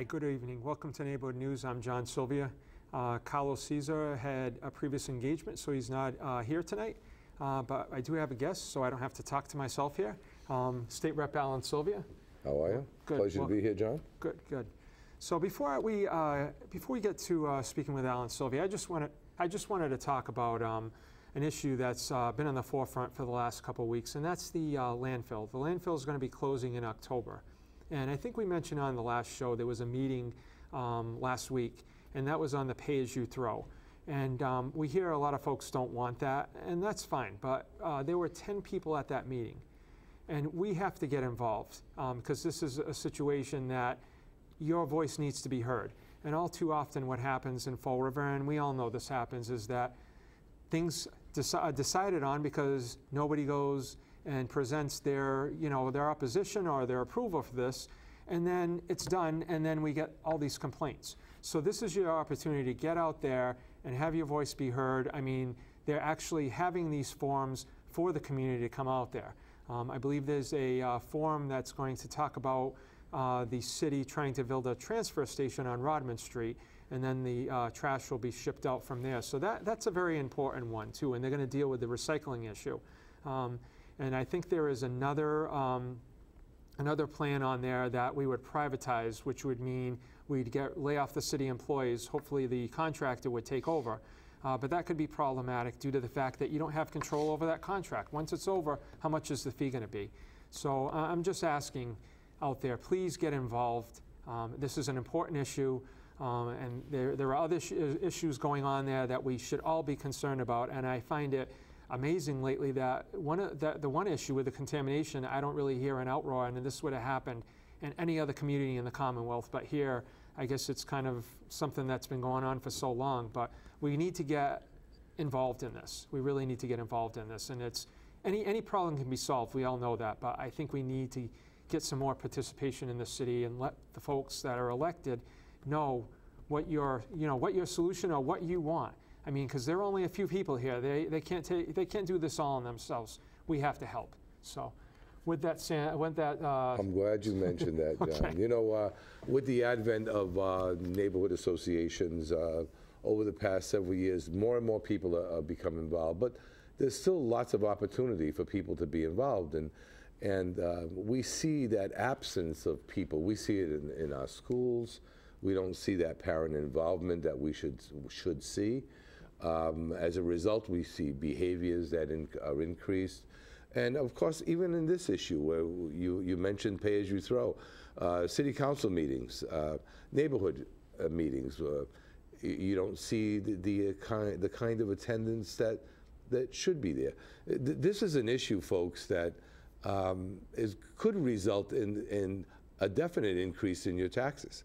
good evening. Welcome to Neighborhood News. I'm John Sylvia. Carlos Cesar had a previous engagement, so he's not here tonight. But I do have a guest, so I don't have to talk to myself here. State Rep Alan Sylvia. How are you? Good. Pleasure to be here, John. Good, good. So before we get to speaking with Alan Sylvia, I just wanted to talk about an issue that's been on the forefront for the last couple of weeks, and that's the landfill. The landfill is going to be closing in October. And I think we mentioned on the last show there was a meeting last week, and that was on the pay-as-you-throw. And we hear a lot of folks don't want that, and that's fine. But there were 10 people at that meeting, and we have to get involved because this is a situation that your voice needs to be heard. And all too often what happens in Fall River, and we all know this happens, is that things are decided on because nobody goes and presents their opposition or their approval for this, and then it's done, and then we get all these complaints. So this is your opportunity to get out there and have your voice be heard. I mean, they're actually having these forums for the community to come out there. I believe there's a forum that's going to talk about the city trying to build a transfer station on Rodman Street, and then the trash will be shipped out from there. So that's a very important one too, and they're going to deal with the recycling issue. And I think there is another plan on there that we would privatize, which would mean we'd lay off the city employees. Hopefully the contractor would take over. But that could be problematic due to the fact that you don't have control over that contract. Once it's over, how much is the fee going to be? So I'm just asking out there, please get involved. This is an important issue, and there are other issues going on there that we should all be concerned about. And I find it amazing lately that the one issue with the contamination, I don't really hear an outroar, and this would have happened in any other community in the Commonwealth. But here, I guess it's kind of something that's been going on for so long. But we need to get involved in this. We really need to get involved in this. And it's any problem can be solved. We all know that. But I think we need to get some more participation in the city and let the folks that are elected know what your solution or what you want. I mean, because there are only a few people here. They can't do this all on themselves. We have to help. So, with that said, I'm glad you mentioned that, John. Okay. You know, with the advent of neighborhood associations over the past several years, more and more people are becoming involved. But there's still lots of opportunity for people to be involved, and we see that absence of people. We see it in our schools. We don't see that parent involvement that we should see. As a result, we see behaviors that are increased. And of course, even in this issue where you mentioned pay-as-you-throw, city council meetings, neighborhood meetings, you don't see the kind of attendance that should be there. This is an issue, folks, that could result in a definite increase in your taxes.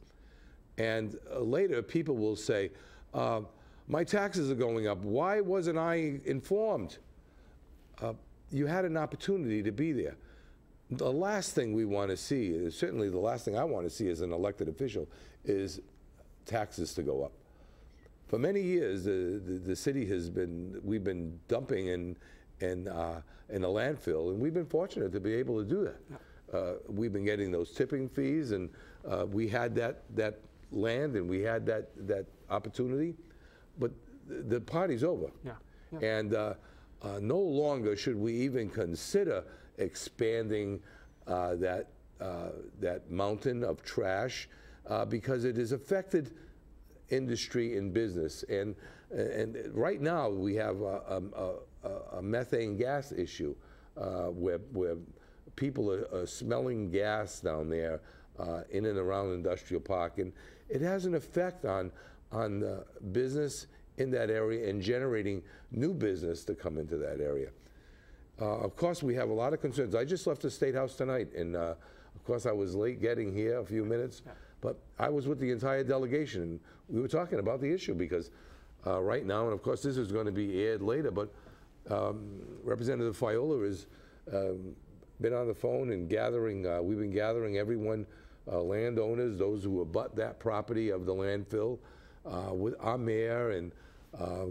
And later, people will say, my taxes are going up. Why wasn't I informed? You had an opportunity to be there. The last thing we want to see, certainly the last thing I want to see as an elected official, is taxes to go up. For many years, the city we've been dumping in a landfill, and we've been fortunate to be able to do that. We've been getting those tipping fees, and we had that land, and we had that opportunity. But the party's over. Yeah. Yeah. And no longer should we even consider expanding that mountain of trash because it has affected industry and business. And right now we have a methane gas issue where people are smelling gas down there in and around Industrial Park, and it has an effect on business in that area and generating new business to come into that area. Of course, we have a lot of concerns. I just left the State House tonight, and of course I was late getting here, a few minutes, but I was with the entire delegation, and we were talking about the issue because right now, and of course this is going to be aired later, but Representative Fiola has been on the phone and gathering, we've been gathering everyone, landowners, those who abut that property of the landfill, with our mayor and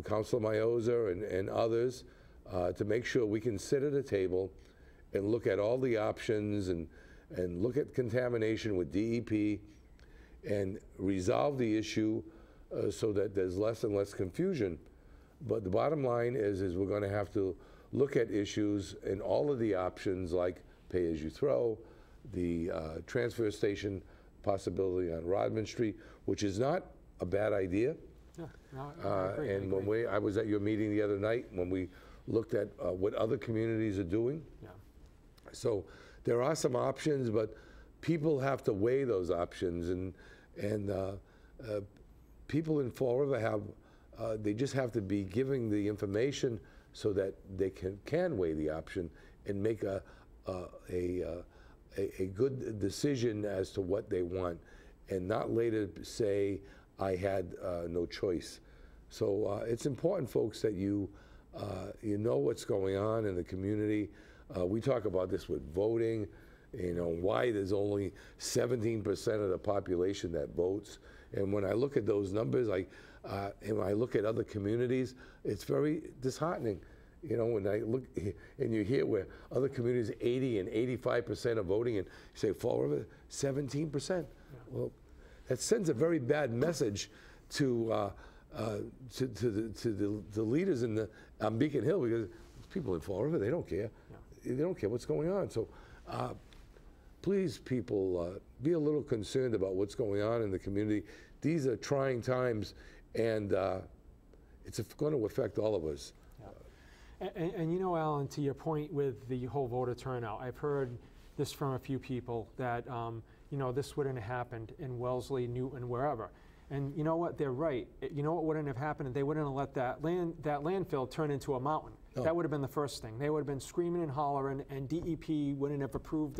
Councilor Mioza and others to make sure we can sit at a table and look at all the options and look at contamination with DEP and resolve the issue so that there's less and less confusion. But the bottom line is we're going to have to look at issues and all of the options like pay-as-you-throw, the transfer station possibility on Rodman Street, which is not a bad idea. Yeah, no, I agree, And when I was at your meeting the other night, when we looked at what other communities are doing. Yeah. So there are some options, but people have to weigh those options, and people in Fall River have, they just have to be giving the information so that they can weigh the option and make a good decision as to what they want, and not later say, I had no choice. So it's important, folks, that you know what's going on in the community. We talk about this with voting, you know, why there's only 17% of the population that votes. And when I look at those numbers, and when I look at other communities, it's very disheartening. You know, when I look and you hear where other communities 80 and 85% are voting, and you say Fall River 17%. Yeah. Well, that sends a very bad message to the leaders in on Beacon Hill, because people in Fall River, they don't care. Yeah. They don't care what's going on. So please, people, be a little concerned about what's going on in the community. These are trying times, and it's going to affect all of us. And you know, Alan, to your point with the whole voter turnout, I've heard this from a few people that, you know, this wouldn't have happened in Wellesley, Newton, wherever. And you know what? They're right. You know what wouldn't have happened? They wouldn't have let that landfill turn into a mountain. Oh. That would have been the first thing. They would have been screaming and hollering, and DEP wouldn't have approved.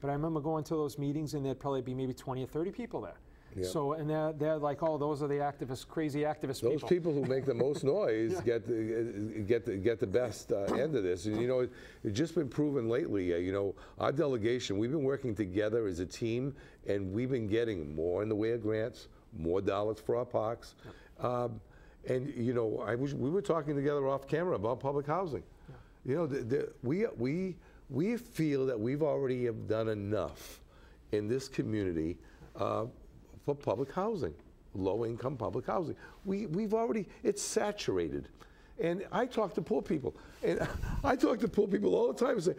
But I remember going to those meetings, and there'd probably be maybe 20 or 30 people there. Yep. So, and they're like, oh, those are the activists, crazy activist people. Those people who make the most noise get the best end of this. And you know, it's just been proven lately. You know, our delegation, we've been working together as a team, and we've been getting more in the way of grants, more dollars for our parks. Yep. And you know, we were talking together off camera about public housing. Yeah. You know, we feel that we've already have done enough in this community. For public housing, low-income public housing. We've already, it's saturated. And I talk to poor people, and I talk to poor people all the time and say,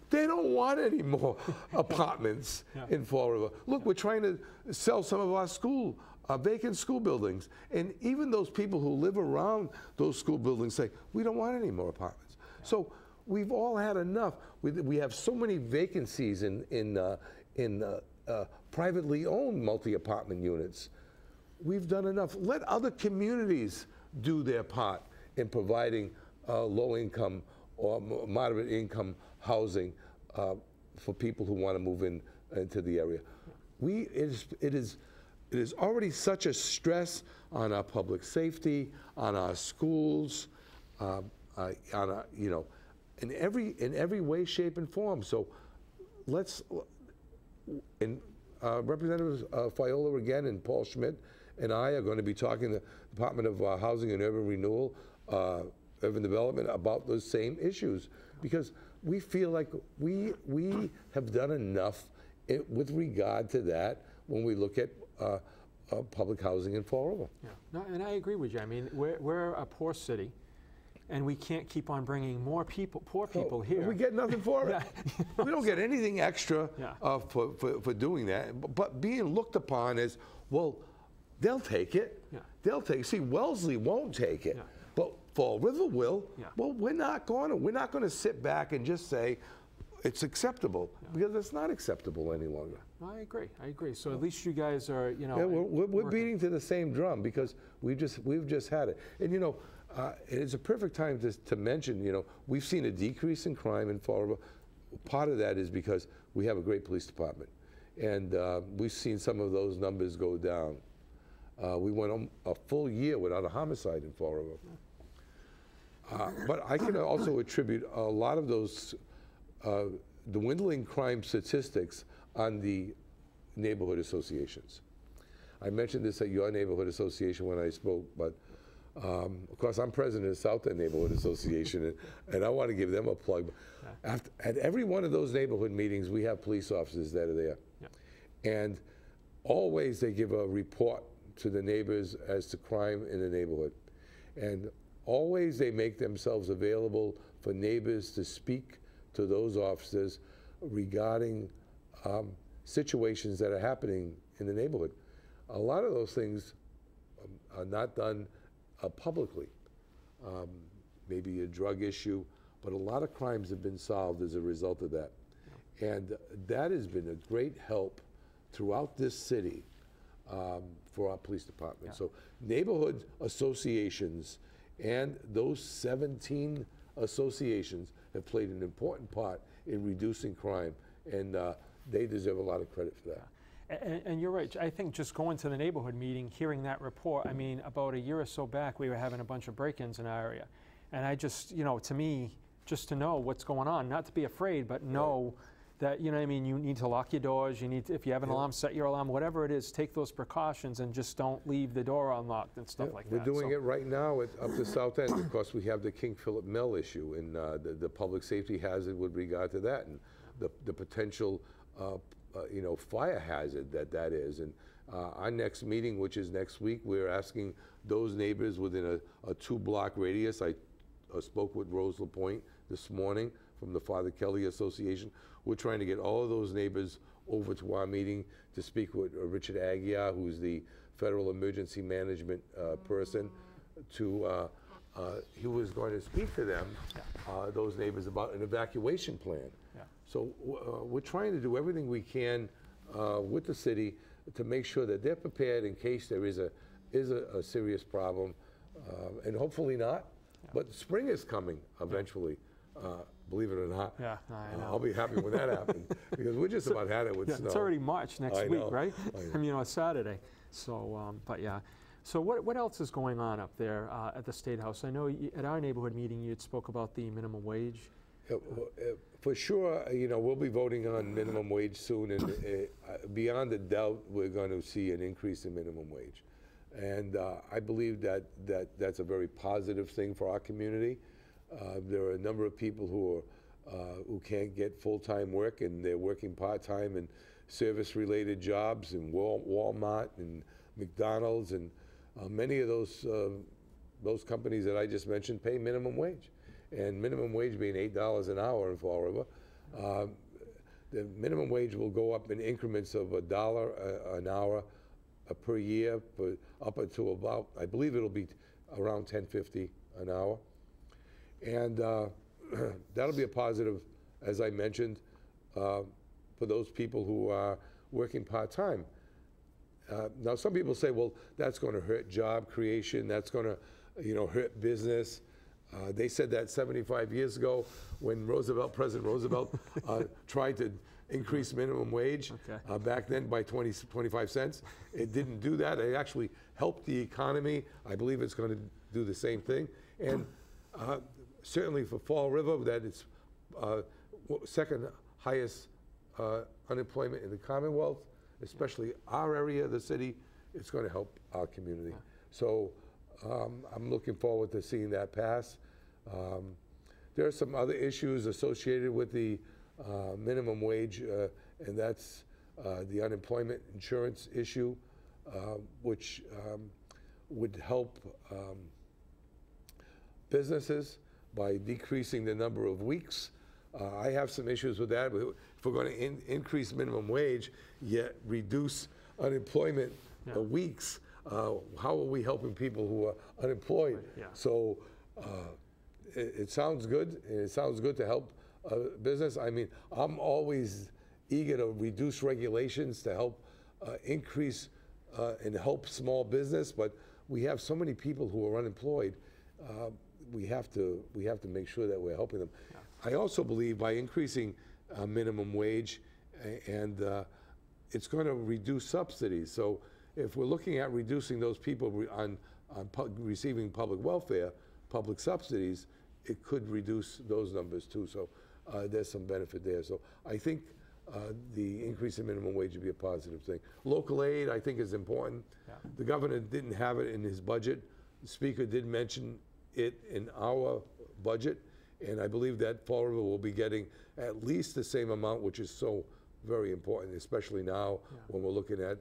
they don't want any more apartments in Fall River. Look, we're trying to sell some of our vacant school buildings. And even those people who live around those school buildings say, we don't want any more apartments. So we've all had enough. We have so many vacancies in privately owned multi-apartment units. We've done enough. Let other communities do their part in providing low-income or moderate-income housing for people who want to move into the area. It is already such a stress on our public safety, on our schools, you know, in every way, shape, and form. So let's. Representatives Fiola again and Paul Schmidt and I are going to be talking to the Department of Housing and Urban Renewal, Urban Development about those same issues, because we feel like we have done enough with regard to that when we look at public housing in Fall River. Yeah, no, and I agree with you. I mean, we're a poor city, and we can't keep on bringing more poor people here. We get nothing for it. We don't get anything extra for doing that. But being looked upon as, well, they'll take it. Yeah. They'll take it. See, Wellesley won't take it, but Fall River will. Yeah. Well, we're not going to sit back and just say it's acceptable, because it's not acceptable any longer. I agree. So at least you guys are, you know. Yeah, we're beating to the same drum, because we've just had it. And you know, it's a perfect time to mention, you know, we've seen a decrease in crime in Fall River. Part of that is because we have a great police department, and we've seen some of those numbers go down. We went a full year without a homicide in Fall River. But I can also attribute a lot of those dwindling crime statistics on the neighborhood associations. I mentioned this at your neighborhood association when I spoke, but of course, I'm president of South End Neighborhood Association, and I want to give them a plug. At every one of those neighborhood meetings, we have police officers that are there. Yeah. And always they give a report to the neighbors as to crime in the neighborhood. And always they make themselves available for neighbors to speak to those officers regarding situations that are happening in the neighborhood. A lot of those things are not done publicly. Maybe a drug issue, but a lot of crimes have been solved as a result of that. And that has been a great help throughout this city for our police department. So neighborhood associations and those 17 associations have played an important part in reducing crime, and they deserve a lot of credit for that. And you're right. I think just going to the neighborhood meeting, hearing that report, I mean, about a year or so back, we were having a bunch of break-ins in our area. And I just, you know, to me, just to know what's going on, not to be afraid, but know that, you know what I mean, you need to lock your doors, you need to, if you have an alarm, set your alarm, whatever it is, take those precautions and just don't leave the door unlocked and stuff like that. We're doing it right now up the south end. Of course, we have the King Philip Mill issue and the public safety hazard with regard to that, and the potential you know, fire hazard that is. And our next meeting, which is next week, we're asking those neighbors within a 2-block radius. I spoke with Rose LaPointe this morning from the Father Kelly Association. We're trying to get all of those neighbors over to our meeting to speak with Richard Aguiar, who's the Federal Emergency Management person, to he was going to speak to them, those neighbors, about an evacuation plan. So we're trying to do everything we can with the city to make sure that they're prepared in case there is a serious problem, and hopefully not. But spring is coming eventually, believe it or not. Yeah, I know. I'll be happy when that happens, because we just about had it with snow. It's already March next week, right? I I mean, on Saturday. So, but yeah. So what else is going on up there at the State House? I know at our neighborhood meeting you had spoke about the minimum wage. For sure, you know, we'll be voting on minimum wage soon, and beyond a doubt, we're going to see an increase in minimum wage. And I believe that's a very positive thing for our community. There are a number of people who can't get full-time work, and they're working part-time in service-related jobs in Walmart and McDonald's, and many of those companies that I just mentioned pay minimum wage. And minimum wage being $8 an hour in Fall River, the minimum wage will go up in increments of $1 an hour per year, up until about, I believe it'll be around $10.50 an hour. And that'll be a positive, as I mentioned, for those people who are working part-time. Now, some people say, well, that's going to hurt job creation, that's going to, you know, hurt business. They said that 75 years ago when President Roosevelt tried to increase minimum wage back then by 25 cents. It didn't do that. It actually helped the economy. I believe it's going to do the same thing. And certainly for Fall River, that it's second highest unemployment in the Commonwealth, especially our area of the city. It's going to help our community. So I'm looking forward to seeing that pass. There are some other issues associated with the minimum wage, and that's the unemployment insurance issue, which would help businesses by decreasing the number of weeks. I have some issues with that. If we're going to increase minimum wage, yet reduce unemployment weeks, how are we helping people who are unemployed? So it sounds good, and it sounds good to help business. I mean, I'm always eager to reduce regulations to help increase and help small business, but we have so many people who are unemployed. We have to make sure that we're helping them. I also believe by increasing minimum wage, and it's going to reduce subsidies. So if we're looking at reducing those people on receiving public welfare, public subsidies, it could reduce those numbers too. So there's some benefit there. So I think the increase in minimum wage would be a positive thing. Local aid, I think, is important. The governor didn't have it in his budget. The speaker did mention it in our budget, and I believe that Fall River will be getting at least the same amount, which is so very important, especially now when we're looking at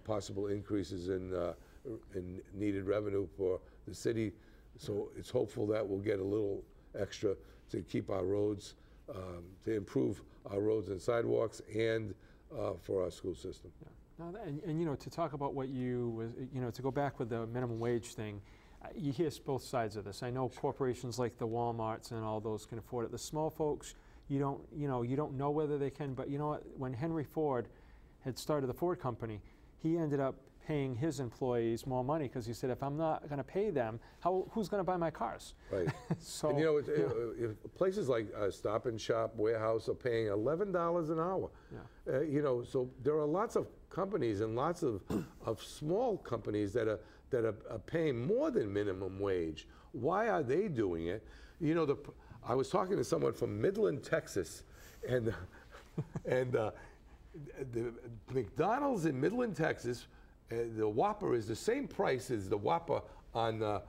possible increases in needed revenue for the city. So it's hopeful that we'll get a little extra to keep our roads, to improve our roads and sidewalks, and for our school system. Yeah. Now, and you know, to talk about what to go back with the minimum wage thing, you hear both sides of this. I know corporations like the Walmarts and all those can afford it. The small folks, you don't know whether they can, but you know what? When Henry Ford had started the Ford company, he ended up paying his employees more money because he said, if I'm not going to pay them, who's going to buy my cars? Right. So, and if places like Stop and Shop, Warehouse are paying $11 an hour. Yeah. So there are lots of companies and lots of small companies that are paying more than minimum wage. Why are they doing it? I was talking to someone from Midland, Texas, and the McDonald's in Midland, Texas, the Whopper is the same price as the Whopper on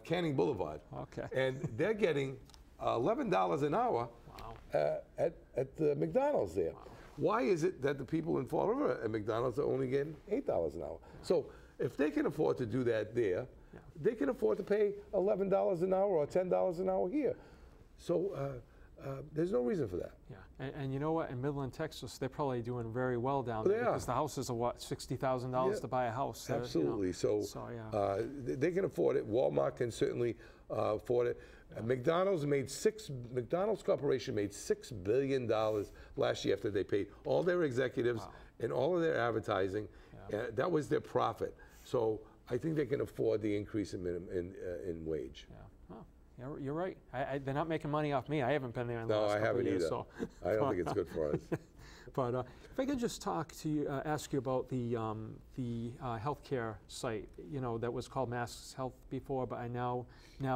Canning Boulevard. Okay. And they're getting $11 an hour. Wow. At the McDonald's there. Wow. Why is it that the people in Fall River at McDonald's are only getting $8 an hour? Yeah. So if they can afford to do that there, yeah, they can afford to pay $11 an hour or $10 an hour here. So there's no reason for that. Yeah, and you know what? In Midland, Texas, they're probably doing very well down there because the houses are what, $60,000 to buy a house. Absolutely. So yeah. They can afford it. Walmart can certainly afford it. Yeah. McDonald's Corporation made $6 billion last year after they paid all their executives and all of their advertising. Yeah. That was their profit. So I think they can afford the increase in wage. Yeah. Yeah, you're right. They're not making money off me. I haven't been there in the last couple of years. No, I haven't either. I don't think it's good for us. But if I could just ask you about the healthcare site, that was called Mass Health before, but now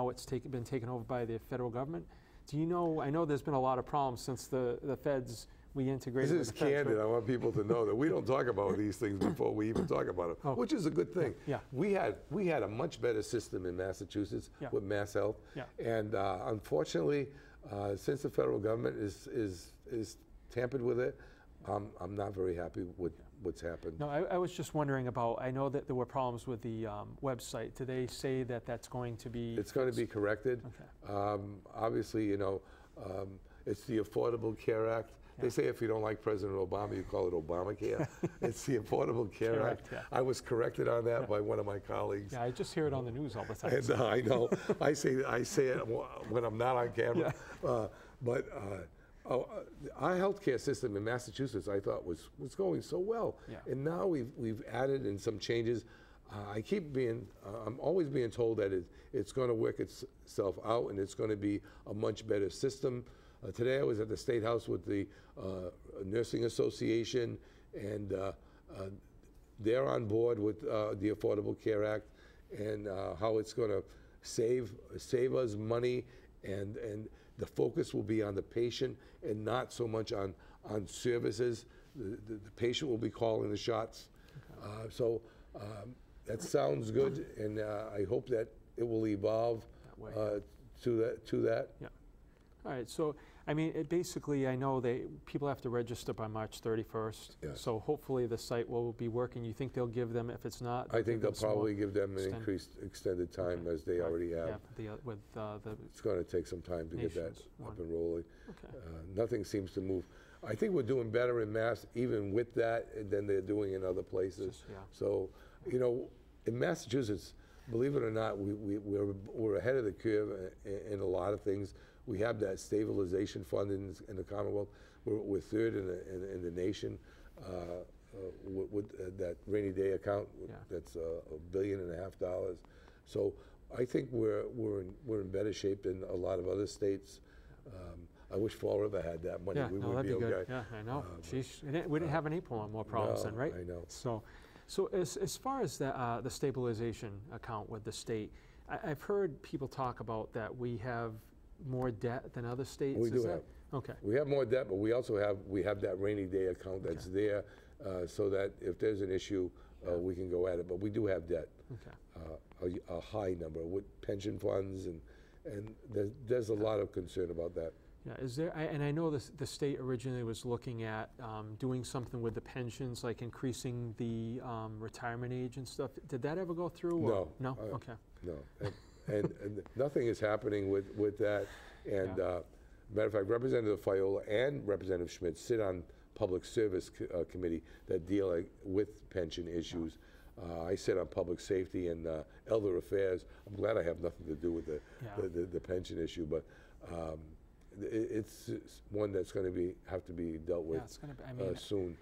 it's been taken over by the federal government. Do you know? I know there's been a lot of problems since the feds. We integrated. This is candid. I want people to know that we don't talk about these things before we even talk about them, which is a good thing. Yeah. We had a much better system in Massachusetts with Mass Health, and unfortunately, since the federal government is tampered with it, I'm not very happy with what's happened. No, I was just wondering about. I know that there were problems with the website. Do they say that that's going to be? It's going to be corrected. Okay. Obviously, it's the Affordable Care Act. They say if you don't like President Obama, you call it Obamacare. It's the Affordable Care Act. Yeah. I was corrected on that by one of my colleagues. Yeah, I just hear it on the news all the time. And I know. I say it when I'm not on camera. Yeah. But our healthcare system in Massachusetts, I thought, was going so well. Yeah. And now we've added in some changes. I'm always being told that it's going to work itself out and it's going to be a much better system. Today I was at the State House with the Nursing Association, and they're on board with the Affordable Care Act and how it's going to save us money, and the focus will be on the patient and not so much on services. The patient will be calling the shots. Okay. So that sounds good, and I hope that it will evolve to that. Yeah. All right, so I mean, basically, I know people have to register by March 31st. Yes. So hopefully the site will be working. You think they'll give them, if it's not? I think they'll probably give them an extended time as they already have. Yeah, it's going to take some time to get that up and rolling. Okay. Nothing seems to move. I think we're doing better in Mass, even with that, than they're doing in other places. Yeah. So, in Massachusetts, believe it or not, we're ahead of the curve in a lot of things. We have that stabilization fund in the Commonwealth. We're third in the nation with that rainy day account. That's $1.5 billion. So I think we're in better shape than a lot of other states. I wish Fall River had that money. Yeah, we would that'd be okay. Good. Yeah, I know. We didn't have any more problems then, right? I know. So as far as the stabilization account with the state, I've heard people talk about that we have more debt than other states. We do have. Okay. We have more debt, but we also have that rainy day account that's there, so that if there's an issue, we can go at it. But we do have debt, a high number with pension funds, and there's a lot of concern about that. Yeah, is there, and I know the state originally was looking at doing something with the pensions, like increasing the retirement age and stuff. Did that ever go through? Or? No. No? Okay. No. And nothing is happening with that. And matter of fact, Representative Fiola and Representative Schmidt sit on Public Service Committee that deal with pension issues. I sit on Public Safety and Elder Affairs. I'm glad I have nothing to do with the pension issue, but it's one that's going to have to be dealt with soon.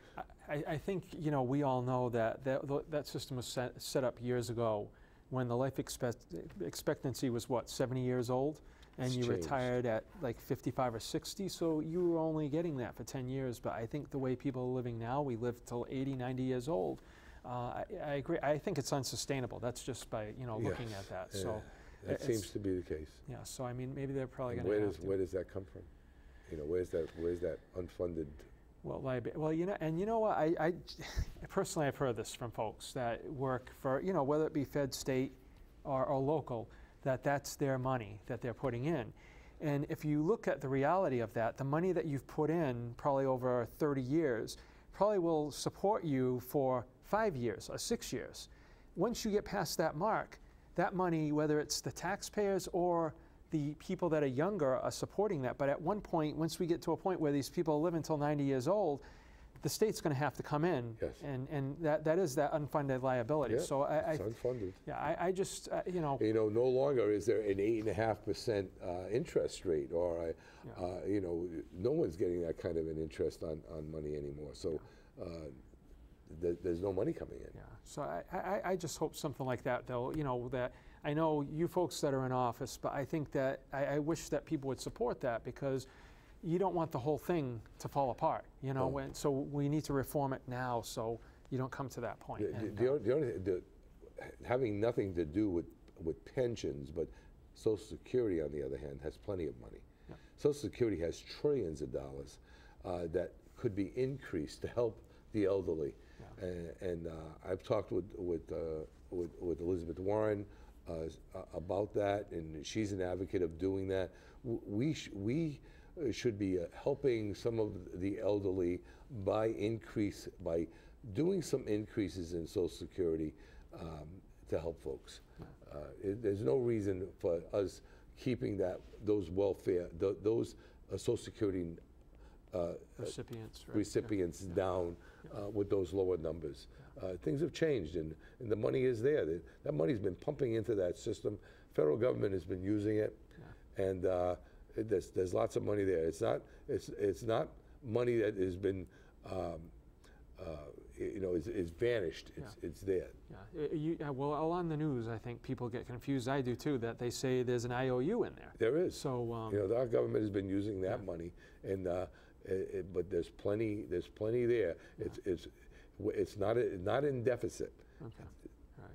I think, you know, we all know that system was set up years ago when the life expectancy was, what, 70 years old? And you retired at like 55 or 60, so you were only getting that for 10 years. But I think the way people are living now, we live till 80, 90 years old. I agree. I think it's unsustainable. That's just by, you know, looking at that. So that seems to be the case. Yeah. So I mean, maybe they're probably going to. Where does that come from? You know, where's that unfunded? Well, you know, and you know what? I personally, I've heard this from folks that work for, you know, whether it be Fed, state, or local, that's their money that they're putting in. And if you look at the reality of that, the money that you've put in probably over 30 years probably will support you for 5 years or 6 years. Once you get past that mark, that money, whether it's the taxpayers or the people that are younger, are supporting that. But at one point, once we get to a point where these people live until 90 years old, the state's going to have to come in, and that is that unfunded liability. Yeah, so it's unfunded. Yeah, I just you know. You know, no longer is there an 8.5% interest rate, or you know, no one's getting that kind of an interest on money anymore. So there's no money coming in. Yeah. So I just hope something like that, though. You know, that I know you folks that are in office, but I think that I wish that people would support that, because you don't want the whole thing to fall apart, you know. So we need to reform it now, so you don't come to that point. Having nothing to do with pensions, but Social Security, on the other hand, has plenty of money. Yeah. Social Security has trillions of dollars that could be increased to help the elderly. Yeah. And I've talked with Elizabeth Warren about that, and she's an advocate of doing that. We should be helping some of the elderly by doing some increases in Social Security to help folks. There's no reason for us keeping those welfare, those Social Security recipients down with those lower numbers. Things have changed, and the money is there. That money's been pumping into that system. Federal government has been using it, and there's lots of money there. It's not money that has been you know, is vanished. It's there. Yeah. Well, on the news, I think people get confused. I do too. That they say there's an IOU in there. There is. So you know, our government has been using that money, and but there's plenty there. It's not in deficit. Okay.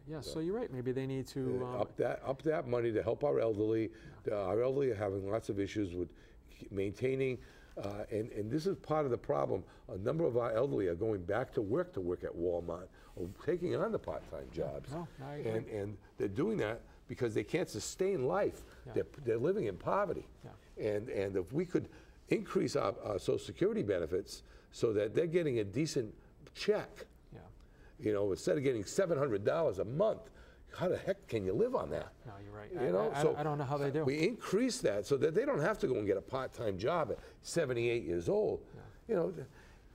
Yeah, so you're right. Maybe they need to up that money to help our elderly. Our elderly are having lots of issues with maintaining, and this is part of the problem. A number of our elderly are going back to work at Walmart, or taking on the part-time jobs, and they're doing that because they can't sustain life. They're living in poverty, and if we could increase our Social Security benefits so that they're getting a decent check. You know, instead of getting $700 a month, how the heck can you live on that? No, you're right. You know, so I don't know how they do. We increase that so that they don't have to go and get a part-time job at 78 years old. You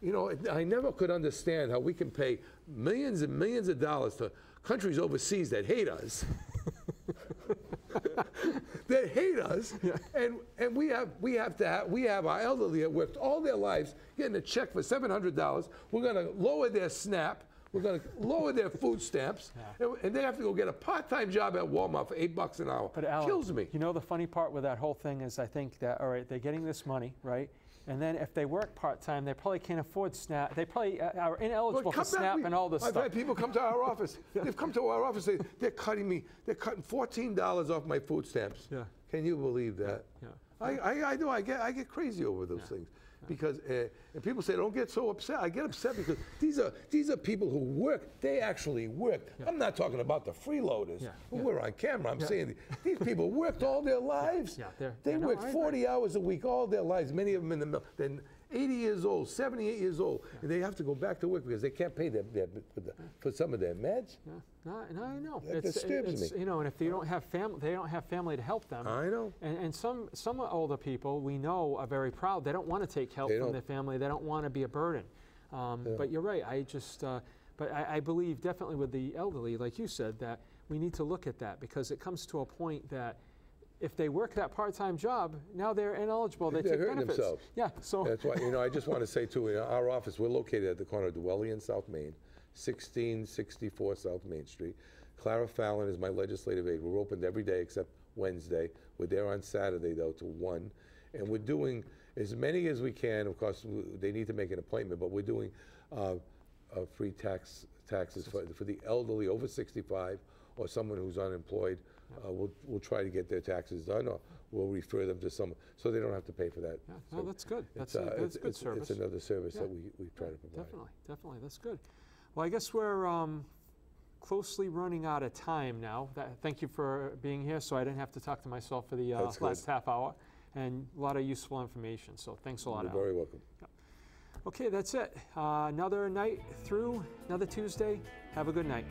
know, I never could understand how we can pay millions and millions of dollars to countries overseas that hate us. That hate us, and we have our elderly that worked all their lives getting a check for $700. We're going to lower their SNAP. We're going to lower their food stamps, and they have to go get a part-time job at Walmart for $8 an hour. But Alan, kills me. You know, the funny part with that whole thing is, I think that, all right, they're getting this money, right? And then if they work part-time, they probably can't afford SNAP. They probably are ineligible for SNAP and all this stuff. I've had people come to our office. They've come to our office. They're cutting $14 off my food stamps. Yeah. Can you believe that? Yeah. I do. I get crazy over those things. Because and people say don't get so upset. I get upset because these are people who work. They actually work. I'm not talking about the freeloaders who were on camera. I'm saying these people worked all their lives. They worked 40 hours a week all their lives. Many of them in the mill. Then 80 years old, 78 years old, and they have to go back to work because they can't pay for some of their meds. No, I know. That disturbs me. You know, and if they don't have family, they don't have family to help them. I know. And some older people we know are very proud. They don't want to take help from their family. They don't want to be a burden. But you're right. But I believe definitely with the elderly, like you said, that we need to look at that because it comes to a point that if they work that part-time job, now they're ineligible. They take hurting benefits. Themselves. Yeah. So that's why I just want to say too. In our office, we're located at the corner of Dwelly and South Main, 1664 South Main Street. Clara Fallon is my legislative aide. We're open every day except Wednesday. We're there on Saturday though till 1, and we're doing as many as we can. Of course, they need to make an appointment, but we're doing free taxes for the elderly over 65 or someone who's unemployed. We'll try to get their taxes done, or we'll refer them to someone so they don't have to pay for that. No, that's good. That's good service. It's another service that we try to provide. Definitely, that's good. Well, I guess we're closely running out of time now. Thank you for being here, so I didn't have to talk to myself for the last half hour, and a lot of useful information. So thanks a lot. You're very welcome. Okay, that's it. Another night through, another Tuesday. Have a good night.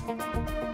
Thank you.